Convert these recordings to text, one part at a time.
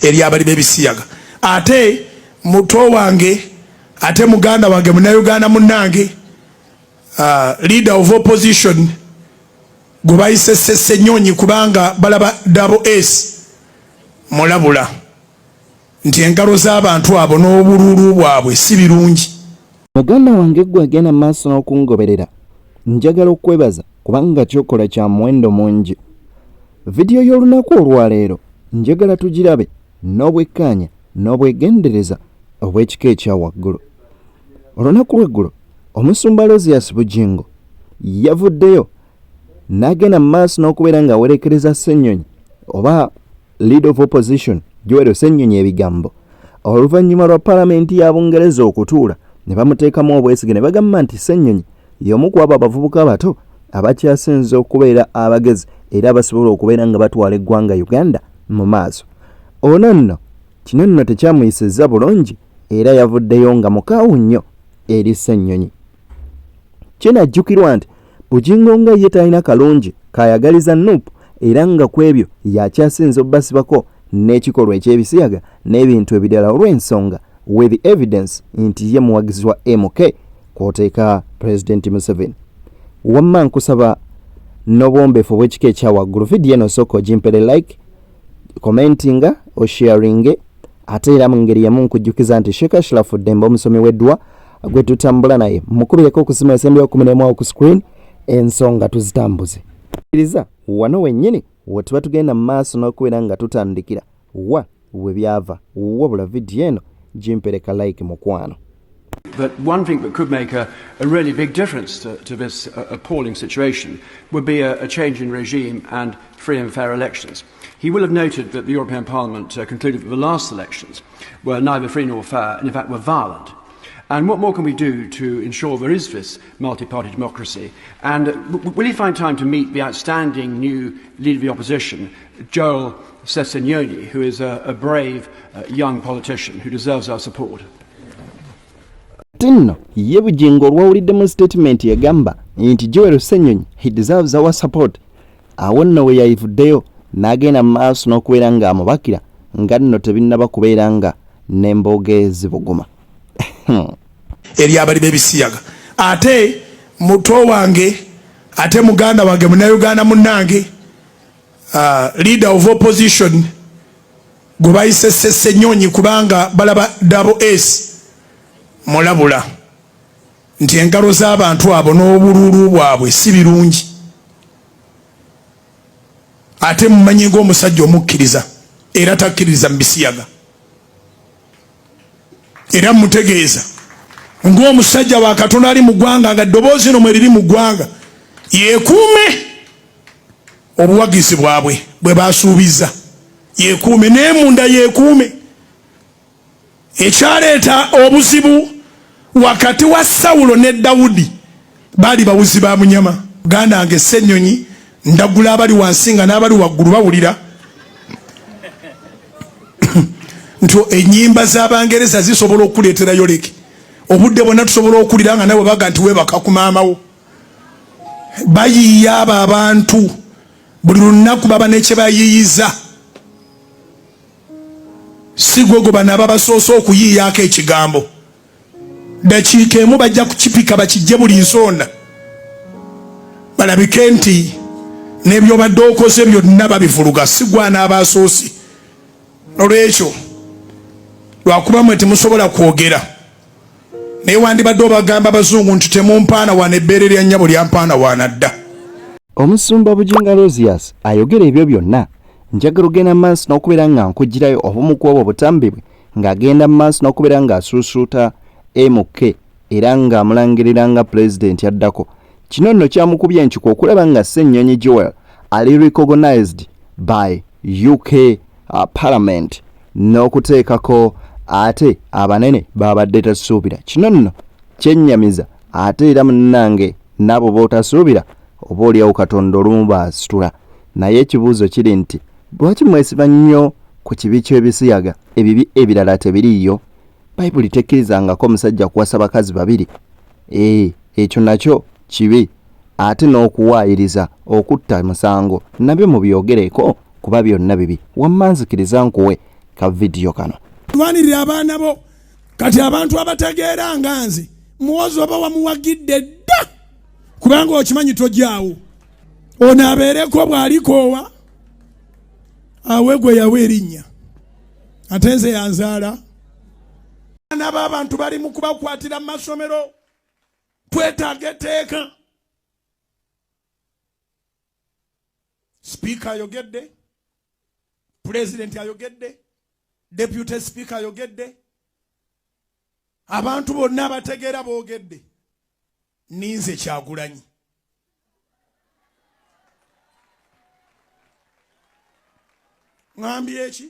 eri abali b'ebisiyaga ate muto wange ate muganda wange munnayuganda munnange leader of opposition gwe bayise Ssenyonyi kubanga balaba double S mulabula nti engalo z'abantu abo n'obululu bwabwe si birungi. Muganda wange gwe agenda maaso n'okungoberera njagala okwebaza kubanga kyokola kya muwendo mungi. Vidiyo y'olunaku olwaleero njagala tugirabe n'obwekkaanya n'obwegendereza obw'ekika ekya waggulu. Olunaku lw'eggulo omusumba Aloysius Bugingo yavuddeyo n'agenda maaso n'okubeera ng'awerekereza Ssenyonyi oba leader of opposition Joel Ssenyonyi ebigambo oluvannyuma lwa paalamenti ya Bungereza okutuula ne bamuteekamu obwesige ne bagamba nti Ssenyonyi y'omu ku abo abavubuka abato abakyasinze okubeera abagezi era abasobola okubeera nga batwala eggwanga Uganda mu maaso. Ono nno kino nno tekyamuyisizza bulungi era yavuddeyo nga mukaawu nnyo eri Ssenyonyi. Kinajjukirwa nti Bugingo nga ye talina kalungi kayagaliza Nuupu era nga ku ebyo yakyasinze obbasibako n'ekikolwa eky'ebisiyaga n'ebintu ebirala olw'ensonga with evidence nti ye muwagizi wa MK kw'oteeka President Museveni. Wamma nkusaba n'obwombeefu bw'ekika ekya waggulu vidiyo eno sooka ogimpere like, commentinga o sharinge ate era mu ngeri yemu nkujjukiza nti Sheikh Ashraf Demba omusomi w'eddwa gwe tutambula naye mukubireko okusima esembera 11 ku screen ensonga tuzitambuze. Iriza wano wennyini we tuba tugenda mu maaso n'okubeera nga tutandikira wa we byava wabula vidiyo eno gimpereka like mukwano. But one thing that could make a really big difference to this appalling situation would be a change in regime and free and fair elections. He will have noted that the European Parliament concluded that the last elections were neither free nor fair and in fact were violent. And what more can we do to ensure there is this multi-party democracy? And will he find time to meet the outstanding new leader of the opposition, Joel Ssenyonyi, who is a brave young politician who deserves our support? Tinno ye Bugingo olwawuliddemu statement yagamba nti Joel Ssenyonyi he deserves our support. Awo nno we yayivuddeyo n'agenda mu maaso n'okubeera ng'amubakira nga nno tebinnaba kubeera nga n'embooga ezibuguma. Eri abali b'ebisiyaga ate muto wange ate muganda wange munnayuganda munnange leader of opposition gwe bayise Ssenyonyi kubanga balaba double S mulabula nti engalo z'abantu abo n'obululu bwabwe si birungi ate mumanyi ng'omusajja omukkiriza era takkiririza mu bisiyaga era mutegeeza ng'omusajja wa Katonda ali mu ggwanga nga ddoboozi lino mwe liri mu ggwanga yeekuume obuwagizi bwabwe bwe baasuubiza yeekuume n'emunda yeekuume. Ekyaleeta obuzibu wakati wa Sawulo ne Dawudi baali bawuzi ba munyama. Ganda wange Ssenyonyi ndagula abali wansi nga n'abali waggulu bawulira nti ennyimba z'Abangereza zisobola okuleetera yoleki obudde bwonna tusobola okulira nga nawe baga nti weebaka ku maamawo. Bayiiya abo abantu buli lunaku baba nekye bayiiyiza si gwe bano ababasoose okuyiiyaako ekigambo dakiika emu bajja kukipika bakijje buli nsonda balabike nti n'ebyobadde okoze byonna babivuluga si gwana abasoose. Olwekyo lwakuba mwe temusobola kwogera naye wandibadde obagamba abazungu nti temumpaana wana ebbeere lya nnyabo lyampaana wana dda. Omusumba Bugingo Aloysius ayogera ebyo byonna njagala ogenda mu maaso n'okubeera nga nkugirayo obumu ku obwo obutambi bwe ng'agenda mu maaso n'okubeera ng'asuusuuta MK era ng'amulangirira nga pulezidenti addako. Kino nno kyamukubye enkiku okulaba nga Ssenyonyi Joel ali recognized by UK Parliament n'okuteekako ate abanene babadde tasuubira. Kino nno kyennyamiza ate era munnange n'abo bootasuubira oba oliawo Katonda olumu baasitula. Naye ekibuuzo kiri nti lwaki mwesiba nnyo ku kibi ky'ebisiyaga ebibi ebirala tebiriiyo? Bayibuli tekkirizangako omusajja kuwasa bakazi babiri. Ekyo nakyo kibi ate n'okuwaayiriza okutta musango nabyo mubyogereko kuba byonna bibi. Wamma nzikiriza nkuwe ka video kano. Lwanirira abaana bo kati abantu abategeera nga nze muwozi oba wamuwagidde dda kubanga okimanyi tojjaawo ono abeereko bw'alikoowa awe gwe yawa erinnya ate nze yanzaala. Abaana b'abantu bali mu kubakwatira mu masomero twetaaga etteeka. Speaker ayogedde, President ayogedde, Deputy Speaker ayogedde, abantu bonna abategeera boogedde. Ninze Kyagulanyi. Ngambye eki?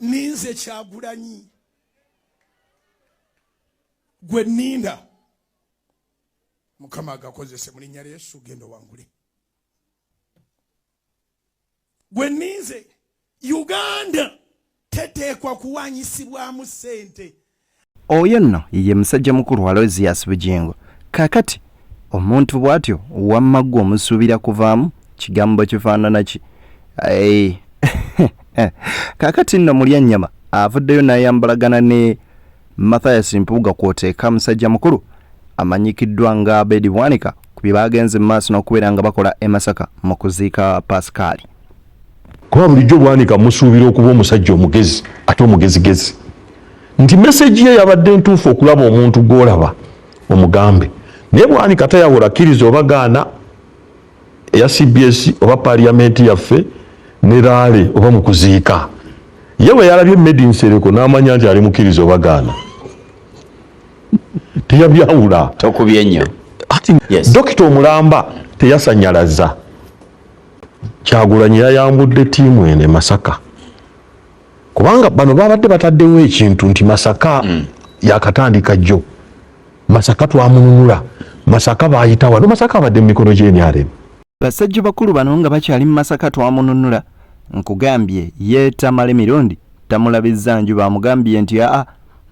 Ninze Kyagulanyi. Gwe nninda. Mukama agakozese mu linnya lya Yesu genda wangule. Gwe nninze Uganda teteekwa kuwanyisibwamu ssente. Oyo nno ye musajja mukulu wa Aloysius Bugingo. Kakati omuntu bw'atyo wammaggwa omusuubira kuvaamu kigambo kifaanana ki? Kakati nno Mulyannyama avuddeyo n'ayambalagana ne Mathias Mpuuga kw'oteeka musajja mukulu amanyikiddwa nga Abedi Bwanika ku bye baagenze mu maaso n'okubeera nga bakola e Masaka mu kuziika Pascal. Kuba bulijjo Bwanika musuubira okuba omusajja omugezi ate omugezigezi nti message ye yabadde ntuufu okulaba omuntu gw'olaba omugambe naye Bwanika tayawula kkiriza oba gaana eya CBS oba parliament yaffe ne Raale oba mu kuziika yewe yalabye Made in Sereko n'amanya nti ali mukkiriza oba gaana teyabyawula tokubye nnyo. Yes. Dokita Omulamba teyasanyalaza Kyagulanyi yayambudde ttiimu ene Masaka kubanga bano babadde bataddewo ekintu nti Masaka yakatandika jjo Masaka twamununula Masaka bayita wano Masaka abadde mu mikono gy'NRM. Basajja bakulu bano nga bakyali mu Masaka twamununula nkugambye ye tamale mirundi tamulabizza nju bamugambye nti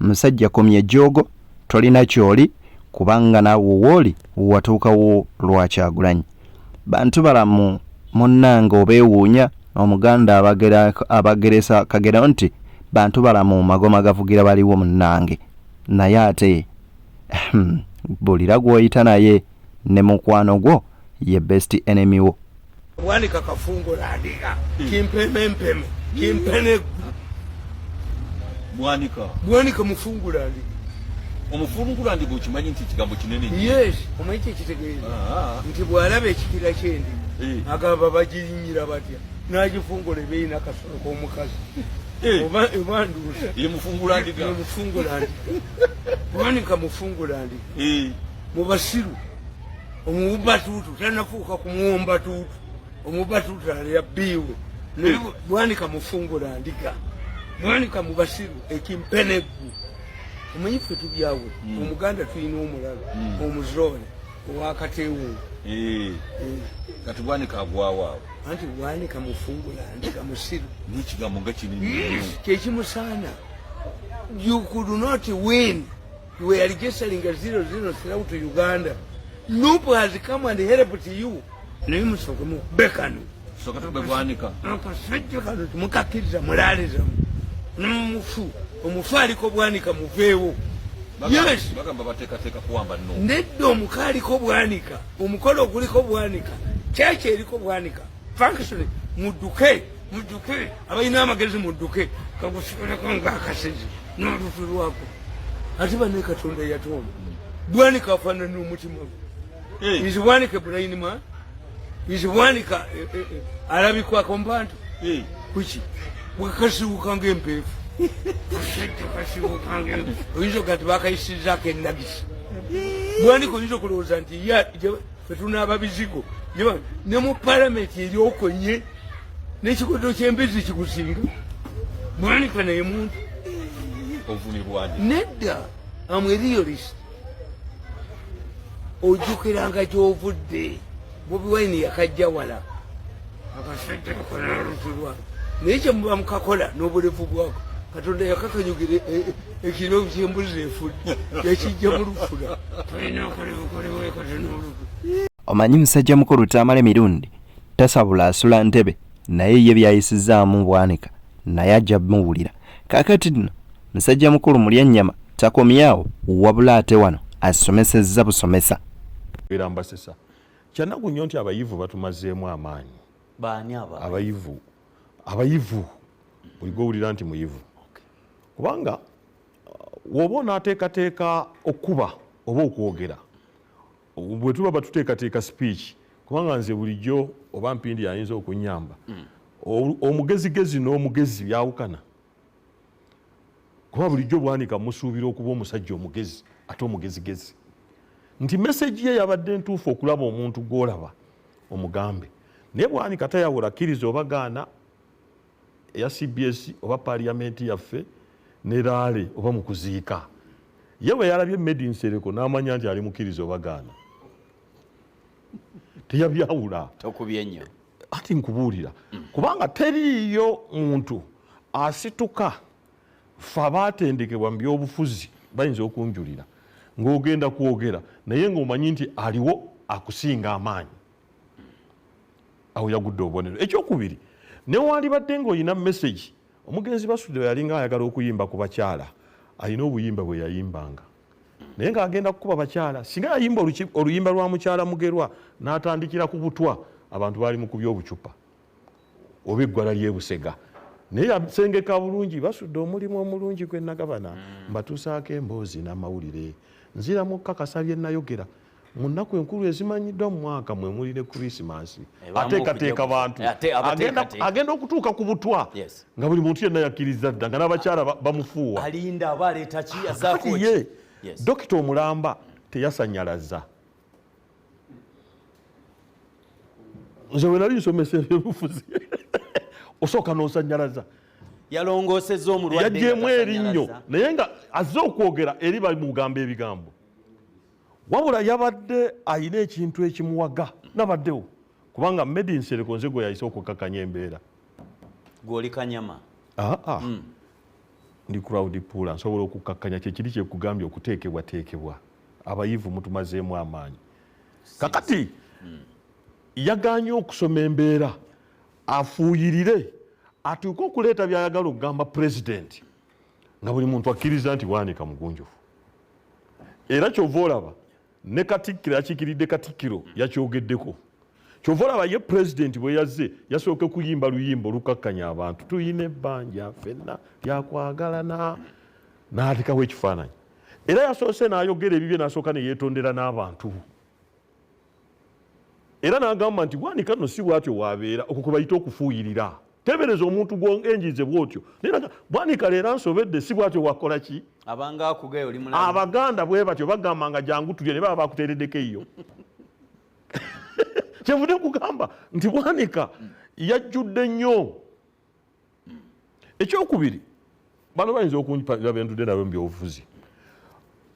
musajja komye jogo tolina kyoli kubanga naawe wooli watuukawo lwa Kyagulanyi. Bantu balamu munnanga obeewuunya omuganda abageresa kagera nti bantu balamu magoma gavugira baliwo munnange naye ate bulira gwoyita naye ne mukwano gwo ye best enemy wo. Bwanika kafungo landika kimpemempeme kimpene Bwanika mufungu landika Omufungu landika ukimanyi nti kigambo kinene. Yes omanyi kitegeeza nti bw'alaba ekikira kyendi agamba bagiyinyira batya n'agifungula ebeeyina akasolo k'omukazi ebanduusa ye mufungu landika Bwanika mufungu landika mu basiru omubatuutu tanafuuka ku muwombatuutu omubatuutu yabbiiwe naye Bwanika mufungu landika Bwanika mu basiru ekimpeneggu omanyi ffe tubyawe omuganda tulina omulala omuzoole owakateewungu kati Bwanika agwawo anti Bwanika mufungu landika musiru n'ekigambo nga kinene kyekimusaana. You could not win. You were registering a 0-0 throughout Uganda. Nobody has come and helped you. Name so come Bekanu. So katobe Bwanika. Akasajja kano mukakiriza mulaliza. Numufu. Omufu aliko Bwanika muveewo. Yes. Bagamba bateekateeka kuwamba nno. Nedda omukaliko Bwanika. Omukolo oguliko Bwanika. Kyaki eriko Bwanika. Function mudduke. Abalina amagezi mudduke. Kagusikolako ng'akasezi. N'olutu lwako. Ate banne Katonda yatonda. Bwanika afaanana n'omutima gwe. Is Bwanika brain man? Is Bwanika alabikwako mbantu? Kuki? Bwakasibuka ng'empeefu. Oyinza kati bakayisizzaako ennagisi. Bwanika oyinza okulowooza nti ffe tunaaba bizigo ne mu palamenti eryokonye n'ekikoto ky'embizzi kigusinga. Bwanika naye muntu nedda amwe realist ojjukiranga gy'ovudde Bobi Wine yakajja wala akasajja kakola n'olutulwa naye kyemuba mukakola n'obulevu bwako Katonda yakakanyugira ekiro ky'embuzi efudde yakijja mu lufula talina okolebukolebwekate n'olutu. Omanyi musajja mukulu tamale mirundi tasabula asula ntebe naye ye byayisizaamu Bwanika naye ajja muwulira. Kaakati nno musajja mukulu Mulyannyama takomyawo wabula ate wano asomesezza busomesa. Era mbasesa kyanaku nnyo nti abayivu batumazeemu amaanyi. Baani aba? Abayivu buli gw'owulira nti muyivu. Kubanga woba onaateekateeka okuba oba okwogera bwe tuba batuteekateeka speech, kubanga nze bulijjo oba Mpindi ayinza okunnyamba, omugezigezi n'omugezi byawukana. Kuba bulijjo Bwanika musuubira okuba omusajja omugezi ate omugezigezi. Nti message ye yabadde ntuufu okulaba omuntu gw'olaba omugambe. Naye Bwanika tayawula kkiriza oba gaana eya CBS oba paaliyamenti yaffe ne laale oba mu kuziika. Ye bwe yalabye Made in Nsereko n'amanya nti ali mukkiriza oba gaana. Teyabyawula. Tokubye nnyo. Ati nkubuulira. Kubanga teriiyo muntu asituka ffe abaatendekebwa mu byobufuzi bayinza okunjulira ng'ogenda kwogera naye ng'omanyi nti aliwo akusinga amaanyi. Awo yagudde obubonero. Ekyokubiri, newandibadde ng'olina message, omugenzi Basudde bwe yalinga ayagala okuyimba ku bakyala, alina obuyimba bwe yayimbanga. Naye ng'agenda kukuba bakyala, singa yayimba oluyimba lwa mukyala Mugerwa n'atandikira ku butwa, abantu baali mu kubya obucupa oba eggwala ly'Ebusega. Naye yasengeka bulungi, Basudde omulimu omulungi gwe nagabana mbatuusaako emboozi n'amawulire. Nziramu kkakasa bye nayogera. Mu nnaku enkulu ezimanyiddwa mu mwaka mwe muli ne Krismasi. Ateekateeka bantu. Agenda okutuuka ku butwa. Nga buli muntu yenna yakkiriza dda nga n'abakyala bamufuuwa. Alinda aba aleeta ki azaako ki? Ye Dokita Omulamba teyasanyalaza. Nze bwe nali nsomesa ebyobufuzi osooka n'osanyalaza. Yalongoosezza omulwadde yaggyeemu erinnyo naye nga azze okwogera eri bamugamba ebigambo. Wabula yabadde ayina ekintu ekimuwaga nabaddewo kubanga Made in Nsereko nze gwe yayise okukakkanya embeera. Gw'oli Kanyama? Ndi crowd pool nsobola okukakkanya kyekiri kyekugambye okuteekebwateekebwa. Abayivu mutumazeemu amaanyi. Kakati yagaanye okusoma embeera afuuyirire atuuke okuleeta byayagala okugamba President nga buli muntu akkiriza nti Bwanika mugunjufu. Era kyova olaba ne Katikkiro yakiikiridde Katikkiro yakyogeddeko. Kyova olaba ye President bwe yazze yasooke kuyimba luyimba olukakkanya abantu tuyina ebbanja ffenna lyakwagalana n'atekawo ekifaananyi. Era yasoose n'ayogera ebibye n'asooka ne yeetondera n'abantu. Era n'agamba nti Bwanika nno si bw'atyo waabeera okwo kwe bayita okufuuyirira. Tebereza omuntu gw'enjize bw'otyo. Naye Bwanika leero ansobedde si bw'atyo wakola ki? Abanga akugayo oli mulamu. Abaganda bwe batyo bagambanga jangu tulye ne baba bakuteereddeko eyo. Kyevudde nkugamba nti Bwanika yajjudde nnyo. Ekyokubiri, bano bayinza okunyipalira bentudde nabo mu byobufuzi.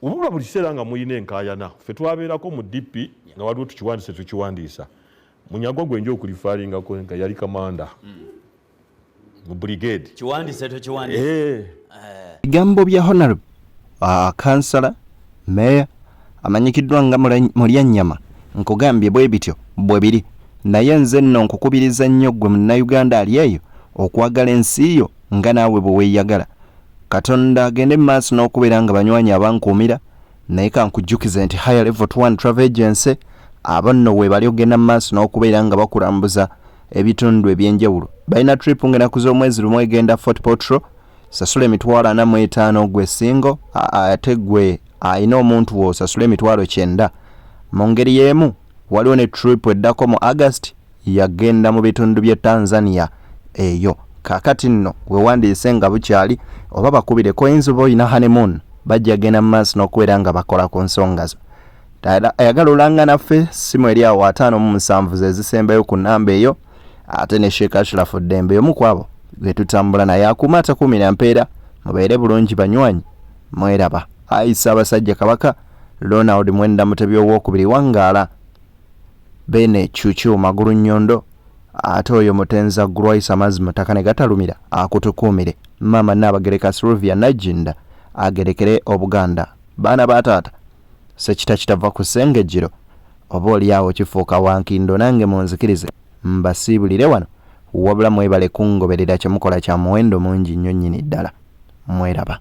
Obubula buli kiseera nga muyina enkaayana. Ffe twabeerako mu DP nga waliwo tukiwandiisa. Munyagwa gwe nja okulifaalingako nga yali kamanda mu brigade. Kiwandiise tokiwandiise? Bigambo bya Honorable kansala meya amanyikiddwa nga Mulyannyama nkugambye bwe bityo bwe biri. Naye nze nno nkukubiriza nnyo gwe Munnayuganda ali eyo okwagala ensi yo nga naawe bwe weeyagala. Katonda agende mu maaso n'okubeera nga banywanyi abankuumira, naye kankujjukize nti Higher Level 1 Travel Agency abo nno we bali ogenda mu maaso n'okubeera nga bakulambuza ebitundu ebyenjawulo. Balina trip ng'enaku z'omwezi lumu egenda Fort Portal, sasula emitwalo 45 gwe singo, ate gwe ayina omuntu wo sasula emitwalo 9. Mu ngeri y'emu waliwo ne trip eddako mu August yagenda mu bitundu by'e Tanzania eyo. Kaakati nno wewandiise nga bukyali oba bakubireko oyinza oba olina honeymoon bajja genda mu maaso n'okubeera nga bakola ku nsonga zo. Ayagala olanga naffe simu eri awo 57 ze zisembayo ku nnamba eyo, ate ne Sheikh Ashraf Dembe omu ku abo ge tutambula naye akuuma atakuumira mpeera. Mubeere bulungi banywanyi, mweraba. Ayisa abasajja Kabaka Ronald Mwenda Mutebi ow'okubiri wangaala, Bene Chuchu Magulu Nnyondo, ate oyo Mutenza Grace amazzi mutaka ne gatalumira akutukuumire. Mama Nnabagereka Sylvia Najinda agerekere Obuganda. Baana bataata sekita kitava ku Ssengejjero oba oli awo kifuuka wankindo nange munzikirize mbasiibulire wano wabula mwebale kungoberera kyemukola kya muwendo mungi nnyo nnyini ddala. Mweraba.